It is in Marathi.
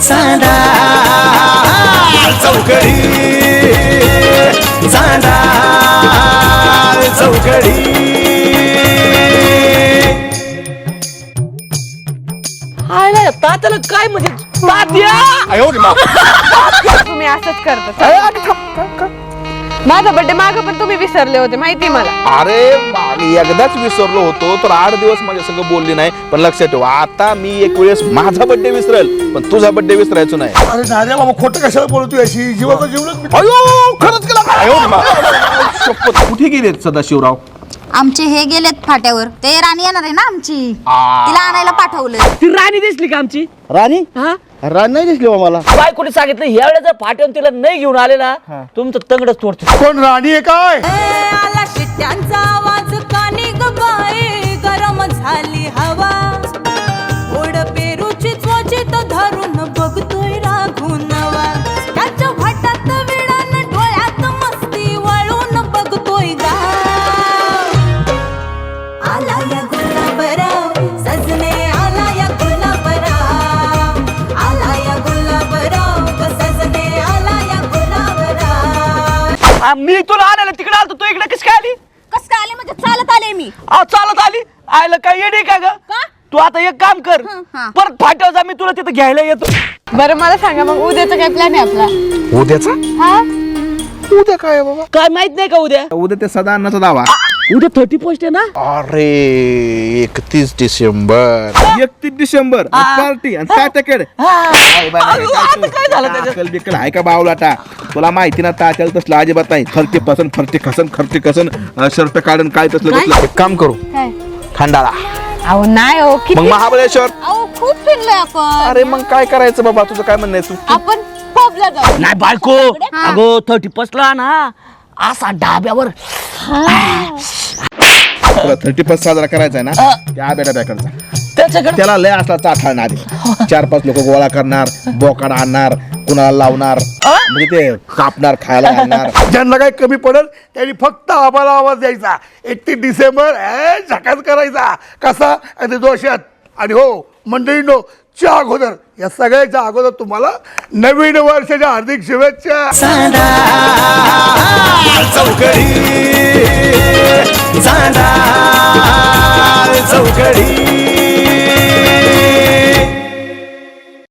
चांदा चौकडी चांदा चौकडी हाय तात्याला काय म्हणजे तुम्ही असंच करता माझा बर्थडे माग पण तुम्ही विसरले होते माहिती मला. अरे एकदाच विसरलो होतो तर 8 दिवस माझ्या संग बोलली नाही. पण लक्षात ठेव आता मी एक वेळेस माझा बर्थडे विसरेल पण तुझा बर्थडे विसरायचो नाही. अरे नार्या बाबा खोटं कशाला बोलतोय अशी जीवाचा जीवनच अयो खरंच केला. शपथ कुठे गेले सदाशिवराव? आमचे हे गेलेत फाट्यावर. ते राणी येणार आहे ना आमची, तिला आणायला पाठवलं. ती राणी दिसली का आमची? राणी हा राणी नाही दिसली मला. बायकोने सांगितलं ह्या वेळेस जर फाट्यावर तिला नाही घेऊन आले ना तुमचं तंगडच तोडतो. कोण राणी आहे काय? आला शिट्ट्यांचा आवाज कानी गबाई गरम झाली हवा. ओढ पेरूची त्वचित धरून बघतोय राघून नवा. त्याच्या भाटात विडान डोळ्यात मस्ती वळून बघतोय गाव. आला या गुलाबराव सजने आला या गुलाबराव. आला या गुलाबराव सजने आला या गुलाबराव. मी तुला आणायला तिकडे आलतो तू इकडे कशी काय आली? कस काय आले म्हणजे चालत आले मी. चालत आली आयला काय येणे का ग? तू आता एक काम कर हा. परत फाट्यावर जा मी तुला तिथं घ्यायला येतो. बरं मला सांगा मग उद्याचा काय प्लॅन आहे आपला? उद्याचा हा उद्या काय बाबा? काय माहित नाही का उद्या? उद्या ते सदा अन्नाचा दावा. उद्या 30 आहे ना? अरे 31 डिसेंबर 31 डिसेंबर पार्टी आणि तात्याकडे काय झालं त्याच्यात? बिकल आहे का बावलाटा? तुला माहिती ना तात्याला तसलं अजिबात नाही. खर्चे कसन शर्ट काढून काय तसलं एक काम करू काय? खंडाळा अहो नाही हो किती मग महाबळेश्वर. अहो खूप फिरलोय आपण. अरे मग काय करायचं बाबा तुझं काय म्हणणं आहे तू? आपण पबला जाऊ. नाही बायको अगो 31 ला ना असा डाब्यावर तुला 31 साजरा करायचा आहे ना त्या बेटा बॅकरचा त्याच्याकडे त्याला लय असला चाठणार आधी 4-5 लोक गोळा करणार बोकाड आणणार कुणाला लावणार म्हणजे ते कापणार खायला घालणार. ज्यांना काही कमी पडेल त्यांनी फक्त आम्हाला आवाज द्यायचा. 31 डिसेंबर झकास करायचा कसा आणि दोषात. आणि हो मंडळींनो च्या अगोदर या सगळ्याच्या अगोदर तुम्हाला नवीन वर्षाच्या हार्दिक शुभेच्छा. चौकडी चौकडी